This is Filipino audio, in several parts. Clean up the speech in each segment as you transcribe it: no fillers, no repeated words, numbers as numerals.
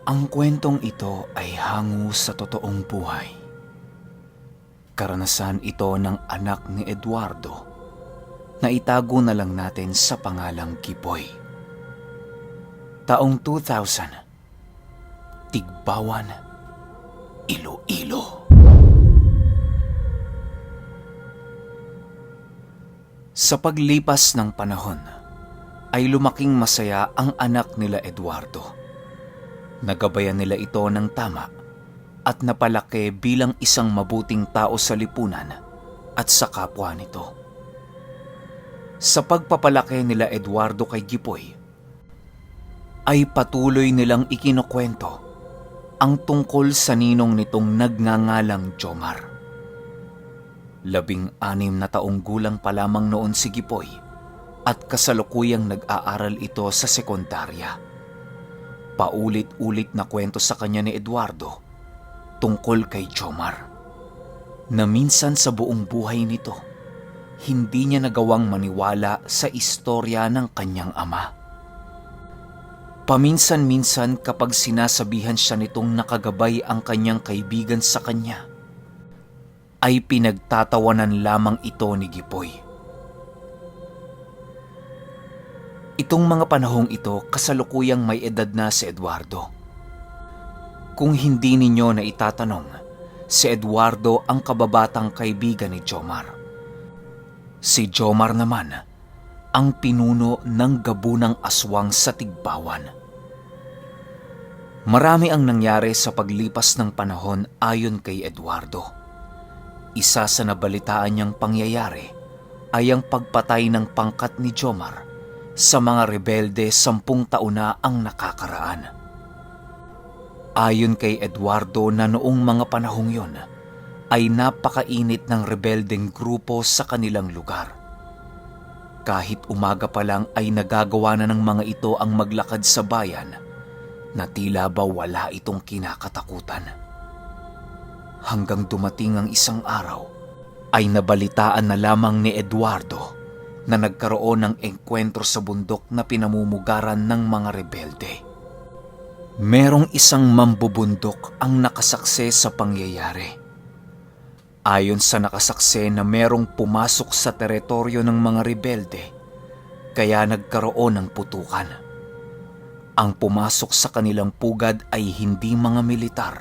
Ang kwentong ito ay hango sa totoong buhay. Karanasan ito ng anak ni Eduardo na itago na lang natin sa pangalang Giboy. Taong 2000, Tigbawan, Iloilo. Sa paglipas ng panahon, ay lumaking masaya ang anak nila Eduardo. Nagabayan nila ito ng tama at napalaki bilang isang mabuting tao sa lipunan at sa kapwa nito. Sa pagpapalaki nila Eduardo kay Giboy, ay patuloy nilang ikinukwento ang tungkol sa ninong nitong nagngangalang Jomar. 16 na taong gulang pa lamang noon si Giboy at kasalukuyang nag-aaral ito sa sekundarya. Paulit-ulit na kwento sa kanya ni Eduardo tungkol kay Jomar, na minsan sa buong buhay nito, hindi niya nagawang maniwala sa istorya ng kanyang ama. Paminsan-minsan kapag sinasabihan siya nitong nakagabay ang kanyang kaibigan sa kanya, ay pinagtatawanan lamang ito ni Giboy. Itong mga panahong ito, kasalukuyang may edad na si Eduardo. Kung hindi ninyo na itatanong, si Eduardo ang kababatang kaibigan ni Jomar. Si Jomar naman ang pinuno ng gabunang aswang sa Tigbawan. Marami ang nangyari sa paglipas ng panahon ayon kay Eduardo. Isa sa nabalitaan niyang pangyayari ay ang pagpatay ng pangkat ni Jomar sa mga rebelde 10 taon na ang nakakaraan. Ayon kay Eduardo na noong mga panahong yon ay napakainit ng rebeldeng grupo sa kanilang lugar. Kahit umaga pa lang ay nagagawa na ng mga ito ang maglakad sa bayan na tila ba wala itong kinakatakutan. Hanggang dumating ang isang araw ay nabalitaan na lamang ni Eduardo na nagkaroon ng engkwentro sa bundok na pinamumugaran ng mga rebelde. Merong isang mambubundok ang nakasakse sa pangyayari. Ayon sa nakasakse na merong pumasok sa teritoryo ng mga rebelde, kaya nagkaroon ng putukan. Ang pumasok sa kanilang pugad ay hindi mga militar,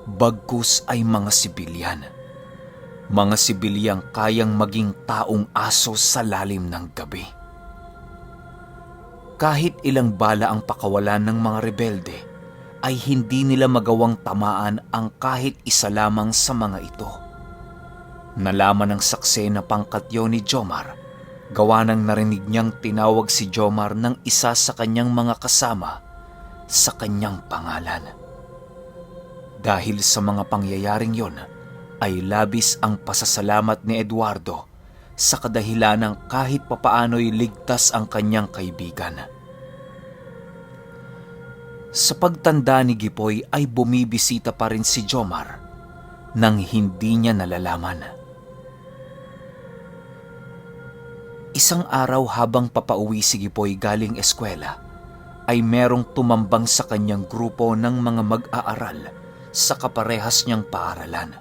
bagkus ay mga sibilyan. Mga sibilyang kayang maging taong aso sa lalim ng gabi. Kahit ilang bala ang pakawalan ng mga rebelde, ay hindi nila magawang tamaan ang kahit isa lamang sa mga ito. Nalaman ng saksi na pangkat yun ni Jomar, gawa ng narinig niyang tinawag si Jomar ng isa sa kanyang mga kasama sa kanyang pangalan. Dahil sa mga pangyayaring yon, ay labis ang pasasalamat ni Eduardo sa kadahilanang kahit papaano'y ligtas ang kanyang kaibigan. Sa pagtanda ni Giboy ay bumibisita pa rin si Jomar nang hindi niya nalalaman. Isang araw habang papauwi si Giboy galing eskwela, ay merong tumambang sa kanyang grupo ng mga mag-aaral sa kaparehas niyang paaralan.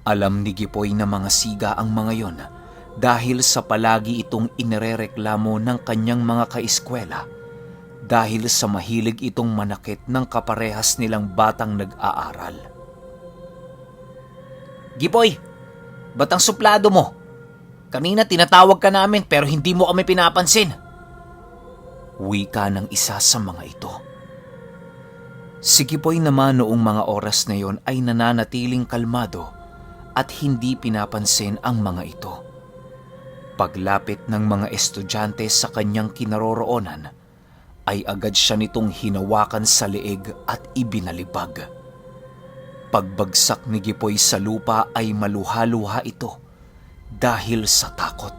Alam ni Giboy na mga siga ang mga yon dahil sa palagi itong inirereklamo ng kanyang mga kaeskwela dahil sa mahilig itong manakit ng kaparehas nilang batang nag-aaral. "Giboy, ba't ang suplado mo? Kanina tinatawag ka namin pero hindi mo kami pinapansin." Wika ng isa sa mga ito. Si Giboy naman noong mga oras na yon ay nananatiling kalmado at hindi pinapansin ang mga ito. Paglapit ng mga estudyante sa kanyang kinaroroonan, ay agad siya nitong hinawakan sa leeg at ibinalibag. Pagbagsak ni Giboy sa lupa ay maluha-luha ito dahil sa takot.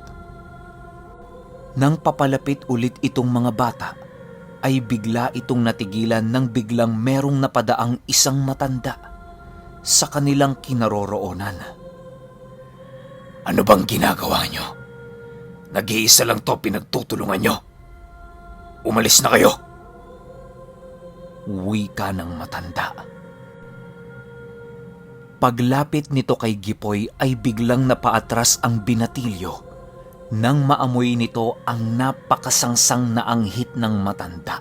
Nang papalapit ulit itong mga bata, ay bigla itong natigilan nang biglang merong napadaang isang matanda sa kanilang kinaroroonan. "Ano bang ginagawa nyo? Nag-iisa lang to pinagtutulungan nyo. Umalis na kayo." wika ng matanda. Paglapit nito kay Gipoy ay biglang napaatras ang binatilyo nang maamoy nito ang napakasangsang na anghit ng matanda.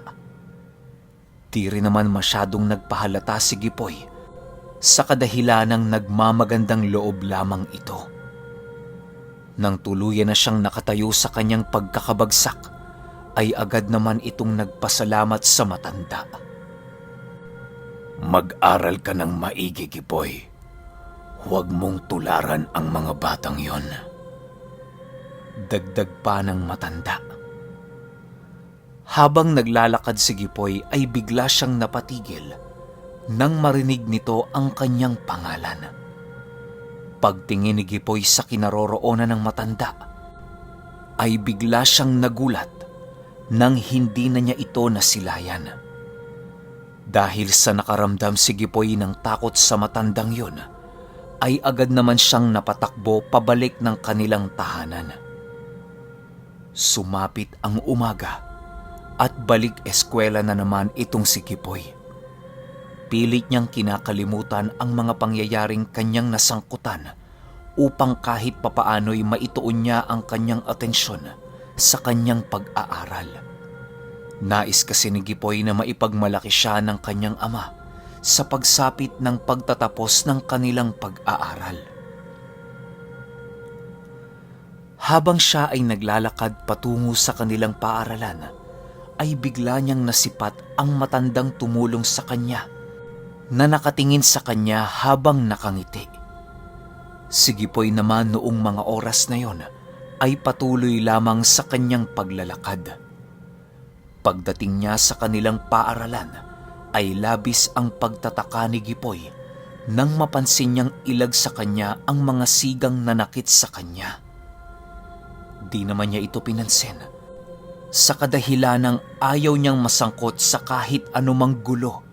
Di rin naman masyadong nagpahalata si Gipoy sa kadahilanang nagmamagandang loob lamang ito. Nang tuluyan na siyang nakatayo sa kanyang pagkakabagsak, ay agad naman itong nagpasalamat sa matanda. Mag-aral ka ng maigi, Gipoy. Huwag mong tularan ang mga batang yon. Dagdag pa ng matanda. Habang naglalakad si Gipoy ay bigla siyang napatigil nang marinig nito ang kanyang pangalan. Pagtingin ni Gipoy sa kinaroroonan ng matanda, ay bigla siyang nagulat nang hindi na niya ito nasilayan. Dahil sa nakaramdam si Gipoy ng takot sa matandang yun, ay agad naman siyang napatakbo pabalik ng kanilang tahanan. Sumapit ang umaga at balik eskwela na naman itong si Gipoy. Pilit niyang kinakalimutan ang mga pangyayaring kanyang nasangkutan upang kahit papaano'y maituon niya ang kanyang atensyon sa kanyang pag-aaral. Nais kasi ni Gipoy na maipagmalaki siya ng kanyang ama sa pagsapit ng pagtatapos ng kanilang pag-aaral. Habang siya ay naglalakad patungo sa kanilang paaralan, ay bigla niyang nasipat ang matandang tumulong sa kanya na nakatingin sa kanya habang nakangiti. Si Gipoy naman noong mga oras na yon ay patuloy lamang sa kanyang paglalakad. Pagdating niya sa kanilang paaralan, ay labis ang pagtataka ni Gipoy nang mapansin niyang ilag sa kanya ang mga sigang nanakit sa kanya. Di naman niya ito pinansin sa kadahilanang ayaw niyang masangkot sa kahit anumang gulo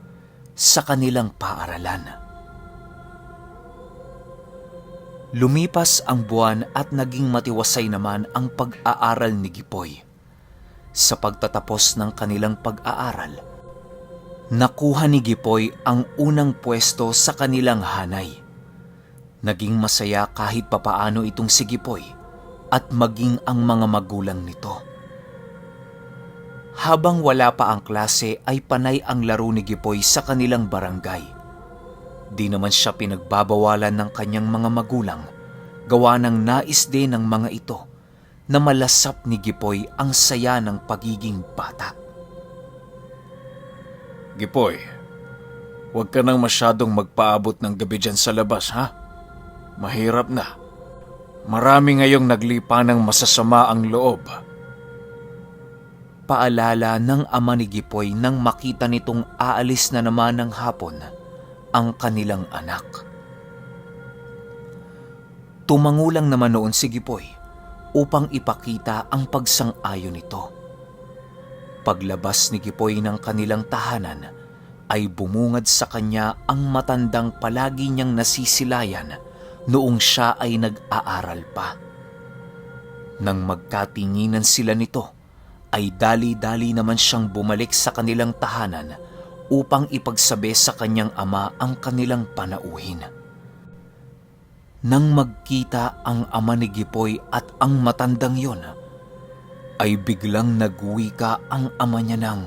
sa kanilang paaralan. Lumipas ang buwan at naging matiwasay naman ang pag-aaral ni Gipoy. Sa pagtatapos ng kanilang pag-aaral, nakuha ni Gipoy ang unang pwesto sa kanilang hanay. Naging masaya kahit papaano itong si Gipoy at maging ang mga magulang nito. Habang wala pa ang klase ay panay ang laro ni Gipoy sa kanilang barangay. Di naman siya pinagbabawalan ng kanyang mga magulang, gawa ng nais din ng mga ito na malasap ni Gipoy ang saya ng pagiging bata. Gipoy, huwag ka nang masyadong magpaabot ng gabi dyan sa labas, ha? Mahirap na. Marami ngayong naglipa ng masasama ang loob. Paalala ng ama ni Gipoy nang makita nitong aalis na naman ng hapon ang kanilang anak. Tumangulang naman noon si Gipoy upang ipakita ang pagsang-ayon nito. Paglabas ni Gipoy ng kanilang tahanan ay bumungad sa kanya ang matandang palagi niyang nasisilayan noong siya ay nag-aaral pa. Nang magkatinginan sila nito, ay dali-dali naman siyang bumalik sa kanilang tahanan upang ipagsabi sa kanyang ama ang kanilang panauhin. Nang magkita ang ama ni Gipoy at ang matandang yon, ay biglang nagwika ang ama niya ng,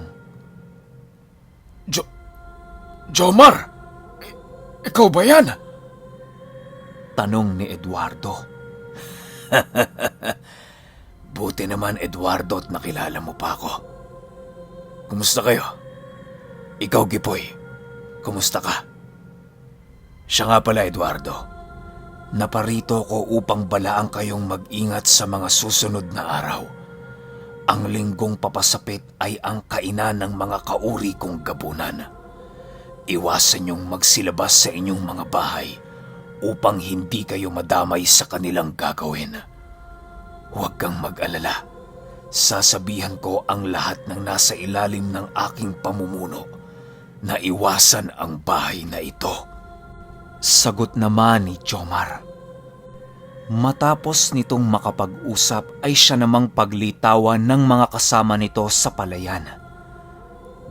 Jomar! Ikaw ba yan? Tanong ni Eduardo. Buti naman, Eduardo, at nakilala mo pa ako. Kumusta kayo? Ikaw, Gipoy, kumusta ka? Siya nga pala, Eduardo. Naparito ko upang balaan kayong mag-ingat sa mga susunod na araw. Ang linggong papasapit ay ang kainan ng mga kauri kong gabunan. Iwasan niyong magsilabas sa inyong mga bahay upang hindi kayo madamay sa kanilang gagawin. Huwag kang mag-alala. Sasabihan ko ang lahat ng nasa ilalim ng aking pamumuno na iwasan ang bahay na ito. Sagot naman ni Jomar. Matapos nitong makapag-usap ay siya namang paglitawan ng mga kasama nito sa palayan.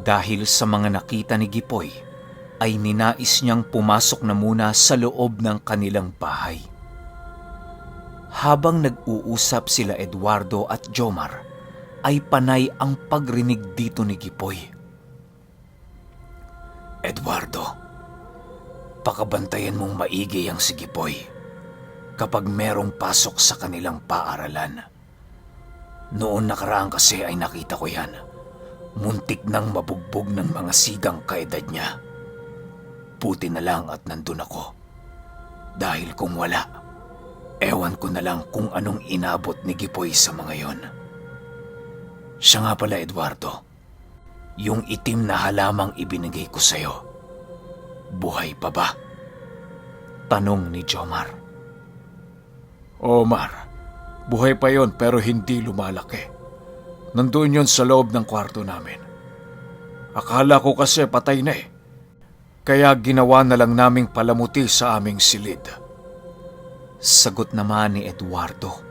Dahil sa mga nakita ni Gipoy, ay ninais niyang pumasok na muna sa loob ng kanilang bahay. Habang nag-uusap sila Eduardo at Jomar, ay panay ang pagrinig dito ni Gipoy. Eduardo, pakabantayan mong maigi ang si Gipoy kapag merong pasok sa kanilang paaralan. Noon nakaraan kasi ay nakita ko yan. Muntik nang mabugbog ng mga sigang kaedad niya. Buti na lang at nandun ako. Dahil kung wala, ewan ko na lang kung anong inabot ni Gipoy sa mga yon. Siya nga pala, Eduardo, yung itim na halamang ibinigay ko sa'yo, buhay pa ba? Tanong ni Jomar. Omar, buhay pa yon pero hindi lumalaki. Nandun yun sa loob ng kwarto namin. Akala ko kasi patay na eh. Kaya ginawa na lang naming palamuti sa aming silid. Sagot naman ni Eduardo.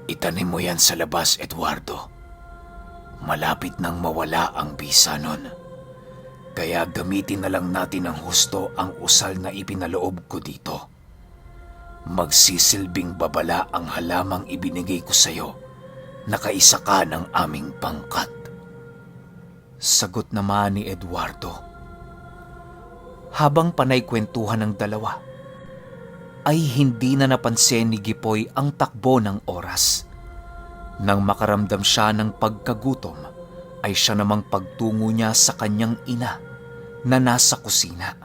Itanim mo yan sa labas, Eduardo. Malapit nang mawala ang bisa nun. Kaya gamitin na lang natin ng husto ang usal na ipinaloob ko dito. Magsisilbing babala ang halamang ibinigay ko sa'yo. Nakaisa ka ng aming pangkat. Sagot naman ni Eduardo. Habang panay kwentuhan ng dalawa, ay hindi na napansin ni Gipoy ang takbo ng oras. Nang makaramdam siya ng pagkagutom, ay siya namang pagtungo niya sa kanyang ina na nasa kusina.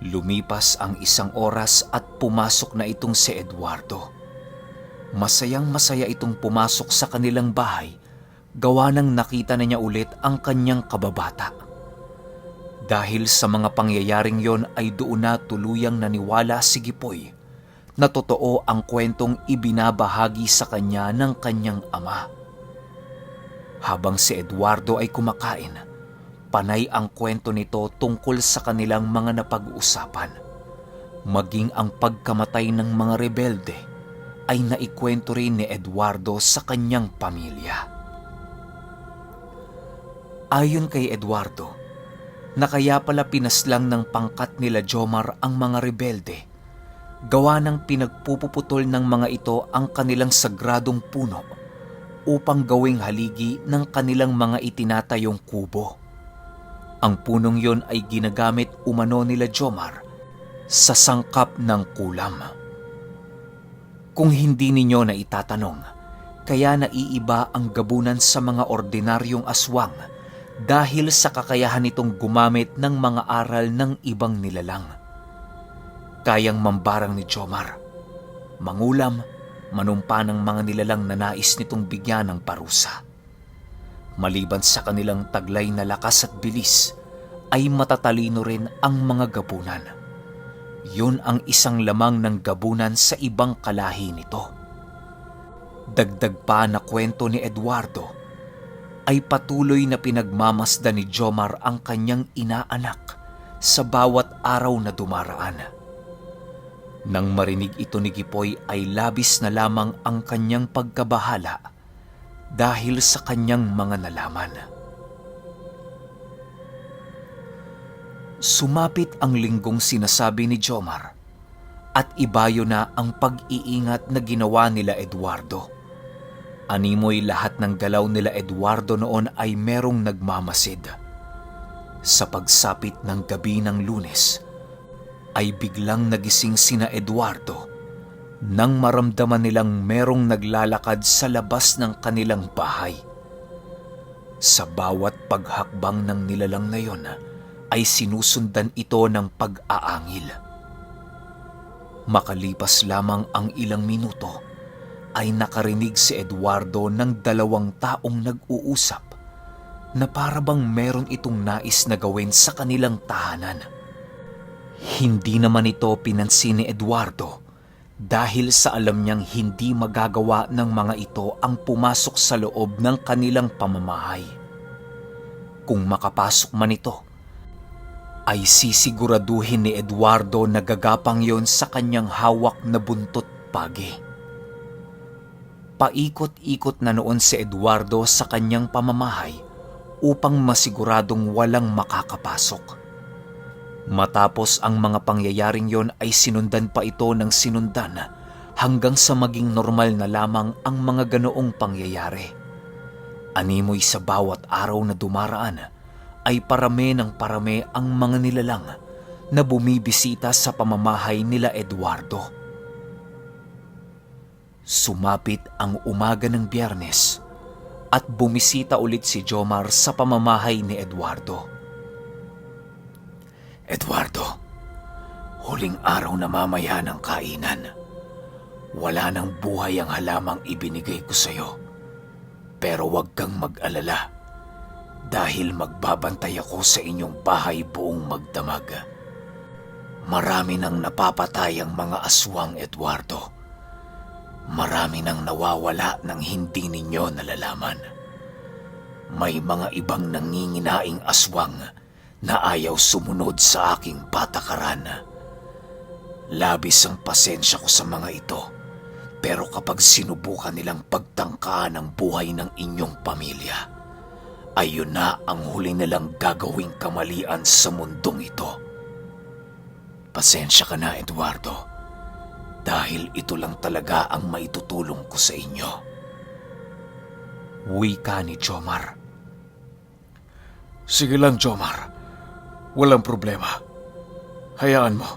Lumipas ang 1 oras at pumasok na itong si Eduardo. Masayang-masaya itong pumasok sa kanilang bahay, gawa nang nakita na niya ulit ang kanyang kababata. Dahil sa mga pangyayaring yon ay doon na tuluyang naniwala si Gipoy na totoo ang kwentong ibinabahagi sa kanya ng kanyang ama. Habang si Eduardo ay kumakain, panay ang kwento nito tungkol sa kanilang mga napag-uusapan, maging ang pagkamatay ng mga rebelde ay naikwento rin ni Eduardo sa kanyang pamilya. Ayon kay Eduardo, na kaya pala pinaslang ng pangkat nila Jomar ang mga rebelde, gawa ng pinagpupuputol ng mga ito ang kanilang sagradong puno upang gawing haligi ng kanilang mga itinatayong kubo. Ang punong yon ay ginagamit umano nila Jomar sa sangkap ng kulam. Kung hindi ninyo na itatanong, kaya naiiba ang gabunan sa mga ordinaryong aswang dahil sa kakayahan nitong gumamit ng mga aral ng ibang nilalang. Kayang mambarang ni Jomar, mangulam, manumpa ng mga nilalang na nais nitong bigyan ng parusa. Maliban sa kanilang taglay na lakas at bilis, ay matatalino rin ang mga gabunan. Yun ang isang lamang ng gabunan sa ibang kalahi nito. Dagdag pa na kwento ni Eduardo, ay patuloy na pinagmamasdan ni Jomar ang kanyang inaanak sa bawat araw na dumaraan. Nang marinig ito ni Gipoy ay labis na lamang ang kanyang pagkabahala dahil sa kanyang mga nalaman. Sumapit ang linggong sinasabi ni Jomar at ibayo na ang pag-iingat na ginawa nila Eduardo. Animoy lahat ng galaw nila Eduardo noon ay merong nagmamasid. Sa pagsapit ng gabi ng Lunes, ay biglang nagising sina Eduardo nang maramdaman nilang merong naglalakad sa labas ng kanilang bahay. Sa bawat paghakbang ng nilalang na yon, ay sinusundan ito ng pag-aangil. Makalipas lamang ang ilang minuto, ay nakarinig si Eduardo ng 2 taong nag-uusap na parabang meron itong nais na gawin sa kanilang tahanan. Hindi naman ito pinansin ni Eduardo dahil sa alam niyang hindi magagawa ng mga ito ang pumasok sa loob ng kanilang pamamahay. Kung makapasok man ito, ay sisiguraduhin ni Eduardo na gagapang yon sa kanyang hawak na buntot pagi. Paikot-ikot na noon si Eduardo sa kanyang pamamahay upang masiguradong walang makakapasok. Matapos ang mga pangyayaring yon ay sinundan pa ito ng sinundan hanggang sa maging normal na lamang ang mga ganoong pangyayari. Animoy sa bawat araw na dumaraan ay parame ng parame ang mga nilalang na bumibisita sa pamamahay nila Eduardo. Sumapit ang umaga ng Biyernes at bumisita ulit si Jomar sa pamamahay ni Eduardo. Eduardo, huling araw na mamaya ng kainan. Wala nang buhay ang halamang ibinigay ko sa iyo. Pero huwag kang mag-alala dahil magbabantay ako sa inyong bahay buong magdamag. Marami nang napapatay ang mga aswang, Eduardo. Marami nang nawawala ng hindi ninyo nalalaman. May mga ibang nanginginaing aswang na ayaw sumunod sa aking patakaran. Labis ang pasensya ko sa mga ito, pero kapag sinubukan nilang pagtangkaan ang buhay ng inyong pamilya, ayun na ang huli nilang gagawing kamalian sa mundong ito. Pasensya ka na, Eduardo, dahil ito lang talaga ang maitutulong ko sa inyo. Wika ni Jomar. Sige lang, Jomar. Walang problema. Hayaan mo.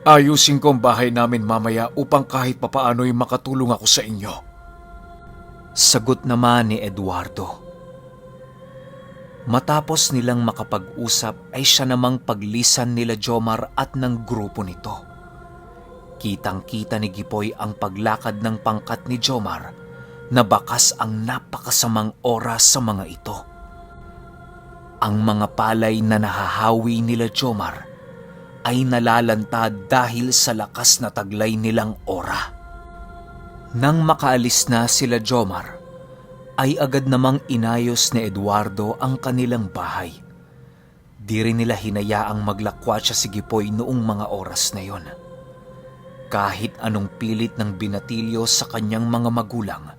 Ayusin ko ang bahay namin mamaya upang kahit papaano'y makatulong ako sa inyo. Sagot naman ni Eduardo. Matapos nilang makapag-usap ay siya namang paglisan nila Jomar at ng grupo nito. Kitang-kita ni Gipoy ang paglakad ng pangkat ni Jomar na bakas ang napakasamang oras sa mga ito. Ang mga palay na nahahawi nila Jomar ay nalalantad dahil sa lakas na taglay nilang ora. Nang makaalis na sila Jomar, ay agad namang inayos ni Eduardo ang kanilang bahay. Di rin nila hinayaang maglakwatsa si Gipoy noong mga oras na yon. Kahit anong pilit ng binatilyo sa kanyang mga magulang,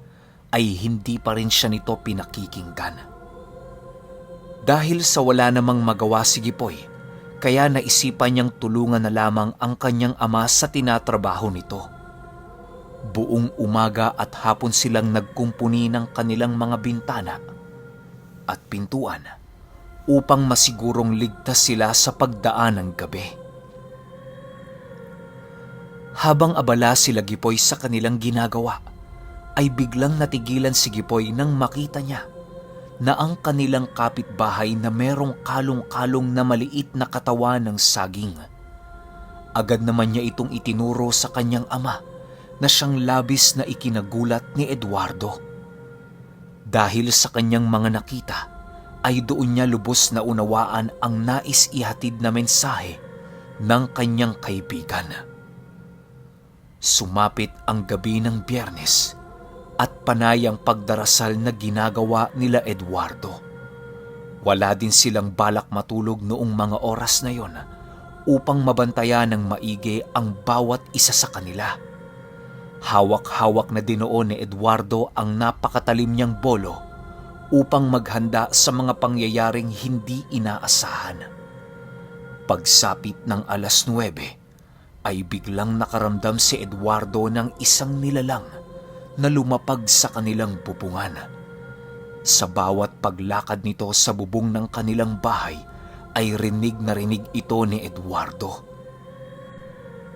ay hindi pa rin siya nito pinakikinggan. Dahil sa wala namang magawa si Gipoy, kaya naisipan niyang tulungan na lamang ang kanyang ama sa tinatrabaho nito. Buong umaga at hapon silang nagkumpuni ng kanilang mga bintana at pintuan upang masigurong ligtas sila sa pagdaan ng gabi. Habang abala sila Gipoy sa kanilang ginagawa, ay biglang natigilan si Gipoy nang makita niya na ang kanilang kapitbahay na merong kalong-kalong na maliit na katawan ng saging. Agad naman niya itong itinuro sa kanyang ama na siyang labis na ikinagulat ni Eduardo. Dahil sa kanyang mga nakita, ay doon niya lubos na unawaan ang nais ihatid na mensahe ng kanyang kaibigan. Sumapit ang gabi ng Biyernes at panay ang pagdarasal na ginagawa nila Eduardo. Wala din silang balak matulog noong mga oras na yon upang mabantayan ng maigi ang bawat isa sa kanila. Hawak-hawak na dinoon ni Eduardo ang napakatalim niyang bolo upang maghanda sa mga pangyayaring hindi inaasahan. Pagsapit ng 9:00 ay biglang nakaramdam si Eduardo ng isang nilalang na lumapag sa kanilang bubungan. Sa bawat paglakad nito sa bubong ng kanilang bahay ay rinig na rinig ito ni Eduardo.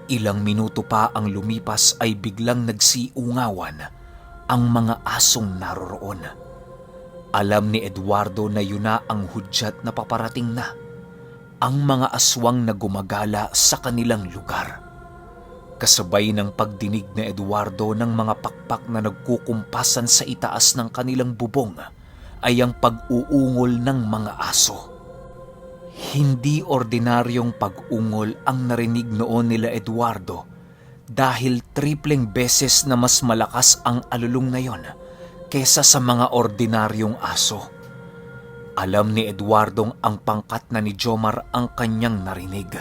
Ilang minuto pa ang lumipas ay biglang nagsiungawan ang mga asong naroroon. Alam ni Eduardo na yun na ang hudyat na paparating na, ang mga aswang na gumagala sa kanilang lugar. Kasabay ng pagdinig ni Eduardo ng mga pakpak na nagkukumpasan sa itaas ng kanilang bubong ay ang pag-uungol ng mga aso. Hindi ordinaryong pag-ungol ang narinig noon nila Eduardo dahil tripleng beses na mas malakas ang alulong na yon kesa sa mga ordinaryong aso. Alam ni Eduardo ang pangkat na ni Jomar ang kanyang narinig.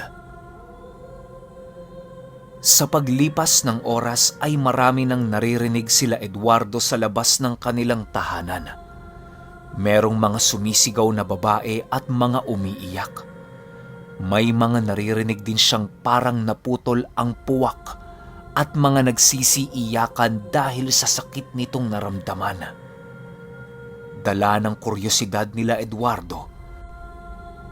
Sa paglipas ng oras ay marami nang naririnig sila Eduardo sa labas ng kanilang tahanan. Merong mga sumisigaw na babae at mga umiiyak. May mga naririnig din siyang parang naputol ang puwak at mga nagsisiiyakan dahil sa sakit nitong naramdaman. Dala ng kuryosidad nila Eduardo,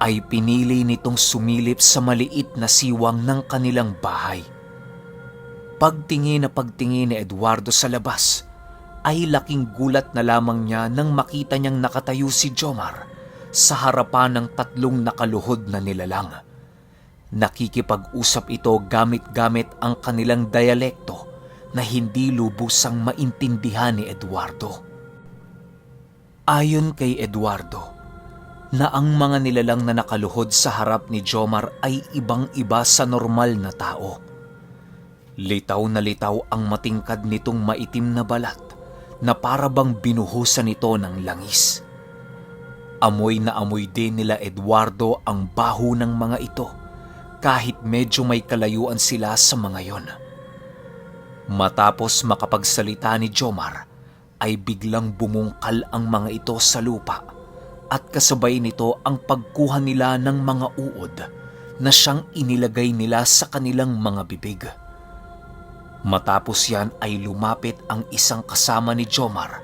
ay pinili nitong sumilip sa maliit na siwang ng kanilang bahay. Pagtingin ni Eduardo sa labas, ay laking gulat na lamang niya nang makita niyang nakatayo si Jomar sa harapan ng 3 nakaluhod na nilalang. Nakikipag-usap ito gamit-gamit ang kanilang dialekto na hindi lubusang maintindihan ni Eduardo. Ayon kay Eduardo, na ang mga nilalang na nakaluhod sa harap ni Jomar ay ibang-iba sa normal na tao. Litaw na litaw ang matingkad nitong maitim na balat na para bang binuhusan nito ng langis. Amoy na amoy din nila Eduardo ang baho ng mga ito kahit medyo may kalayuan sila sa mga yon. Matapos makapagsalita ni Jomar, ay biglang bumungkal ang mga ito sa lupa at kasabay nito ang pagkuha nila ng mga uod na siyang inilagay nila sa kanilang mga bibig. Matapos yan ay lumapit ang isang kasama ni Jomar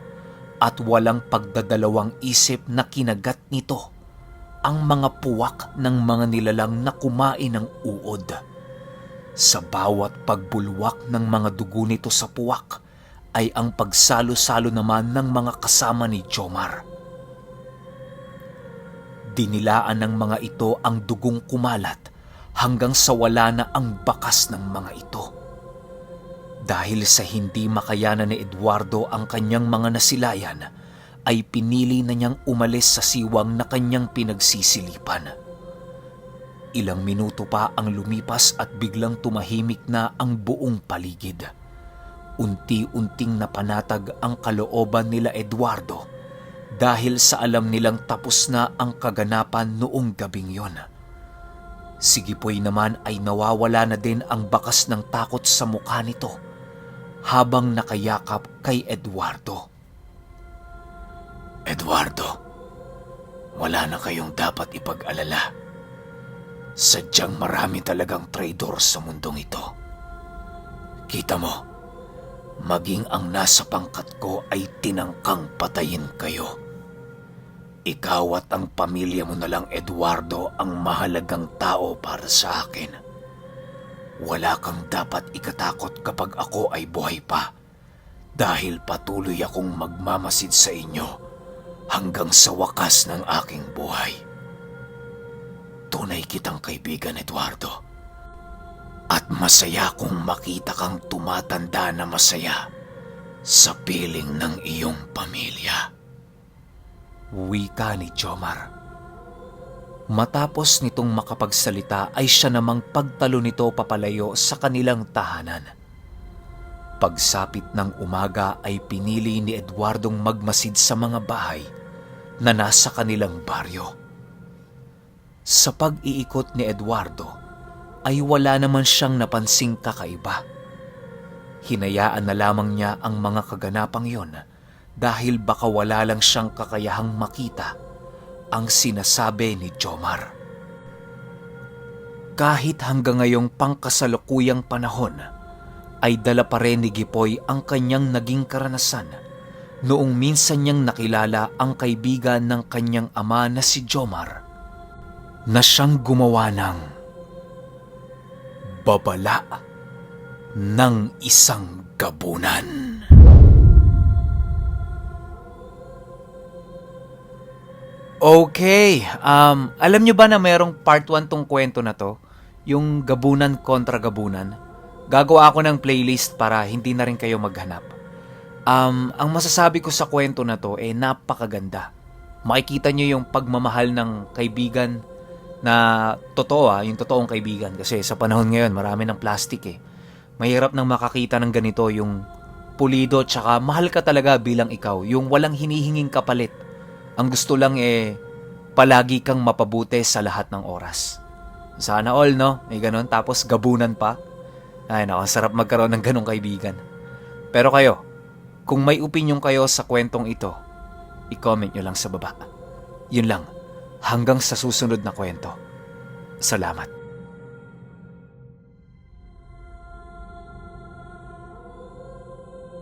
at walang pagdadalawang isip na kinagat nito ang mga puwak ng mga nilalang na kumain ng uod. Sa bawat pagbulwak ng mga dugo nito sa puwak ay ang pagsalo-salo naman ng mga kasama ni Jomar. Dinilaan ng mga ito ang dugong kumalat hanggang sa wala na ang bakas ng mga ito. Dahil sa hindi makayanan ni Eduardo ang kanyang mga nasilayan, ay pinili na niyang umalis sa siwang na kanyang pinagsisilipan. Ilang minuto pa ang lumipas at biglang tumahimik na ang buong paligid. Unti-unting napanatag ang kalooban nila Eduardo dahil sa alam nilang tapos na ang kaganapan noong gabing yon. Si Gipoy naman ay nawawala na din ang bakas ng takot sa mukha nito habang nakayakap kay Eduardo. Eduardo, wala na kayong dapat ipag-alala. Sadyang marami talagang traidor sa mundong ito. Kita mo, maging ang nasa pangkat ko ay tinangkang patayin kayo. Ikaw at ang pamilya mo na lang, Eduardo, ang mahalagang tao para sa akin. Wala kang dapat ikatakot kapag ako ay buhay pa, dahil patuloy akong magmamasid sa inyo hanggang sa wakas ng aking buhay. Tunay kitang kaibigan, Eduardo. At masaya kung makita kang tumatanda na masaya sa piling ng iyong pamilya. Wika ni Jomar. Matapos nitong makapagsalita ay siya namang pagtalo nito papalayo sa kanilang tahanan. Pagsapit ng umaga ay pinili ni Eduardong magmasid sa mga bahay na nasa kanilang baryo. Sa pag-iikot ni Eduardo ay wala naman siyang napansing kakaiba. Hinayaan na lamang niya ang mga kaganapang yon dahil baka wala lang siyang kakayahang makita ang sinasabi ni Jomar. Kahit hanggang ngayong pangkasalukuyang panahon, ay dala pa rin ni Gipoy ang kanyang naging karanasan noong minsan niyang nakilala ang kaibigan ng kanyang ama na si Jomar na siyang gumawa ng babala ng isang gabunan. Okay, alam nyo ba na mayroong part 1 tong kwento na to? Yung gabunan kontra gabunan. Gagawa ako ng playlist para hindi na rin kayo maghanap. Ang masasabi ko sa kwento na to napakaganda. Makikita nyo yung pagmamahal ng kaibigan na totoo, yung totoong kaibigan. Kasi sa panahon ngayon, marami ng plastic Mahirap nang makakita ng ganito, yung pulido tsaka mahal ka talaga bilang ikaw. Yung walang hinihinging kapalit. Ang gusto lang palagi kang mapabuti sa lahat ng oras. Sana all, no? May ganon. Tapos gabunan pa. Ay, naku, sarap magkaroon ng ganong kaibigan. Pero kayo, kung may opinion kayo sa kwentong ito, i-comment nyo lang sa baba. Yun lang, hanggang sa susunod na kwento. Salamat.